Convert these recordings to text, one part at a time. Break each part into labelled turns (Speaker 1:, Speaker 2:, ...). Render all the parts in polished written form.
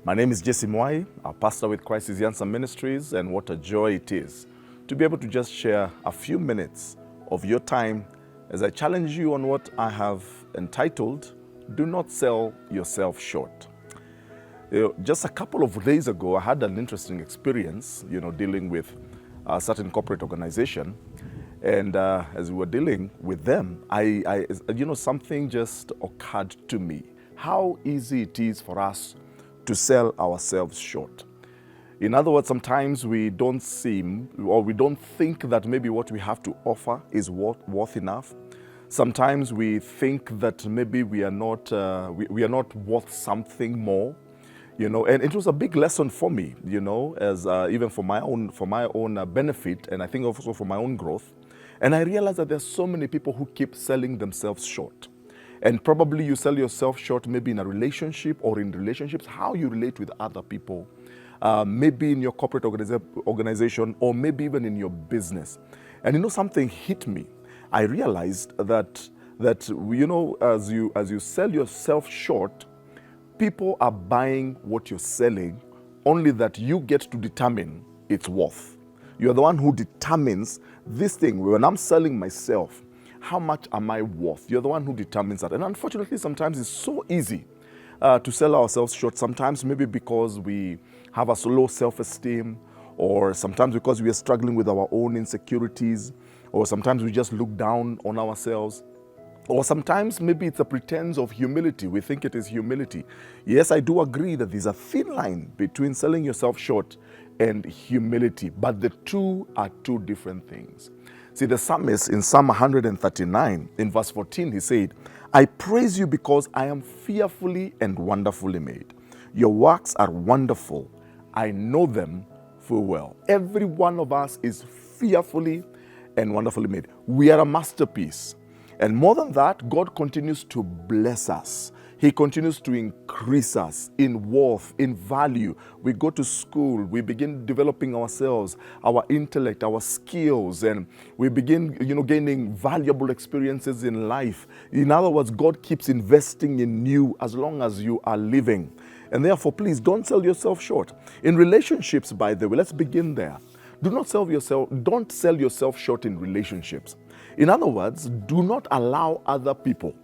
Speaker 1: My name is Mwai, a pastor with Christ is the Answer Ministries, and what a joy it is to be able to just share a few minutes of your time as I challenge you on what I have entitled, Do Not Sell Yourself Short. Just a couple of days ago, I had an interesting experience, dealing with a certain corporate organization. And as we were dealing with them, something just occurred to me. How easy it is for us to sell ourselves short. In other words, sometimes we don't think that maybe what we have to offer is worth enough. Sometimes we think that maybe we are not worth something more. And it was a big lesson for me, as even for my own benefit, and I think also for my own growth. And I realized that there's so many people who keep selling themselves short. And probably you sell yourself short maybe in a relationship or in relationships, how you relate with other people, maybe in your corporate organization, or maybe even in your business. And something hit me. I realized that as you sell yourself short, people are buying what you're selling, only that you get to determine its worth. You're the one who determines this thing. When I'm selling myself, how much am I worth? You're the one who determines that. And unfortunately, sometimes it's so easy to sell ourselves short. Sometimes maybe because we have a low self-esteem, or sometimes because we are struggling with our own insecurities, or sometimes we just look down on ourselves. Or sometimes maybe it's a pretense of humility. We think it is humility. Yes, I do agree that there's a thin line between selling yourself short and humility, but the two are two different things. See, the psalmist in Psalm 139, in verse 14, he said, I praise you because I am fearfully and wonderfully made. Your works are wonderful. I know them full well. Every one of us is fearfully and wonderfully made. We are a masterpiece. And more than that, God continues to bless us. He continues to increase us in worth, in value. We go to school, we begin developing ourselves, our intellect, our skills, and we begin, gaining valuable experiences in life. In other words, God keeps investing in you as long as you are living. And therefore, please don't sell yourself short. In relationships, by the way, let's begin there. Don't sell yourself short in relationships. In other words, do not allow other people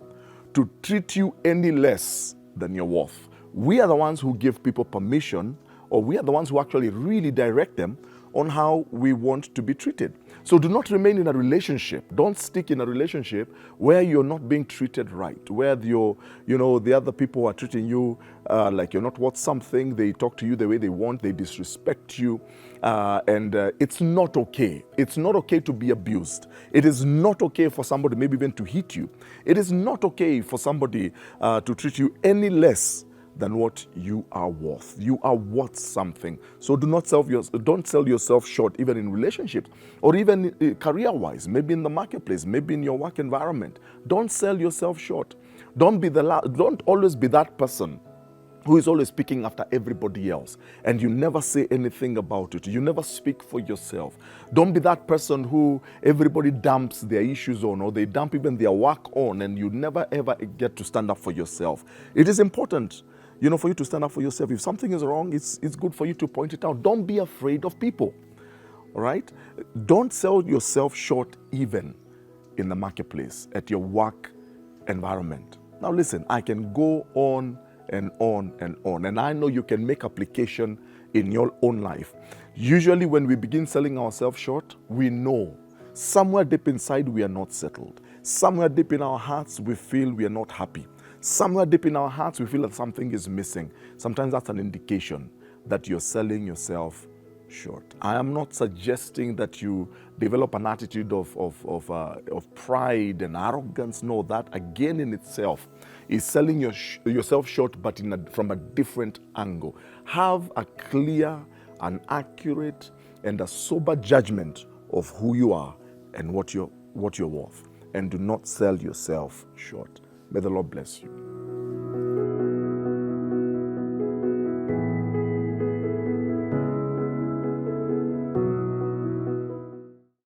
Speaker 1: to treat you any less than your worth. We are the ones who give people permission, or we are the ones who actually really direct them on how we want to be treated. So do not remain in a relationship. Don't stick in a relationship where you're not being treated right, where the other people are treating you like you're not worth something. They talk to you the way they want. They disrespect you. And it's not okay. It's not okay to be abused. It is not okay for somebody maybe even to hit you. It is not okay for somebody to treat you any less than what you are worth. You are worth something. So don't sell yourself short, even in relationships, or even career-wise, maybe in the marketplace, maybe in your work environment. Don't sell yourself short. Don't always be that person who is always speaking after everybody else, and you never say anything about it. You never speak for yourself. Don't be that person who everybody dumps their issues on, or they dump even their work on, and you never ever get to stand up for yourself. It is important, for you to stand up for yourself. If something is wrong, it's good for you to point it out. Don't be afraid of people, all right? Don't sell yourself short even in the marketplace, at your work environment. Now listen, I can go on and on and on, and I know you can make application in your own life. Usually when we begin selling ourselves short, we know somewhere deep inside we are not settled. Somewhere deep in our hearts we feel we are not happy. Somewhere deep in our hearts we feel that something is missing. Sometimes that's an indication that you're selling yourself short. I am not suggesting that you develop an attitude of pride and arrogance. No, that again in itself is selling yourself short, but from a different angle. Have a clear, an accurate, and a sober judgment of who you are and what you're worth. And do not sell yourself short. May the Lord bless you.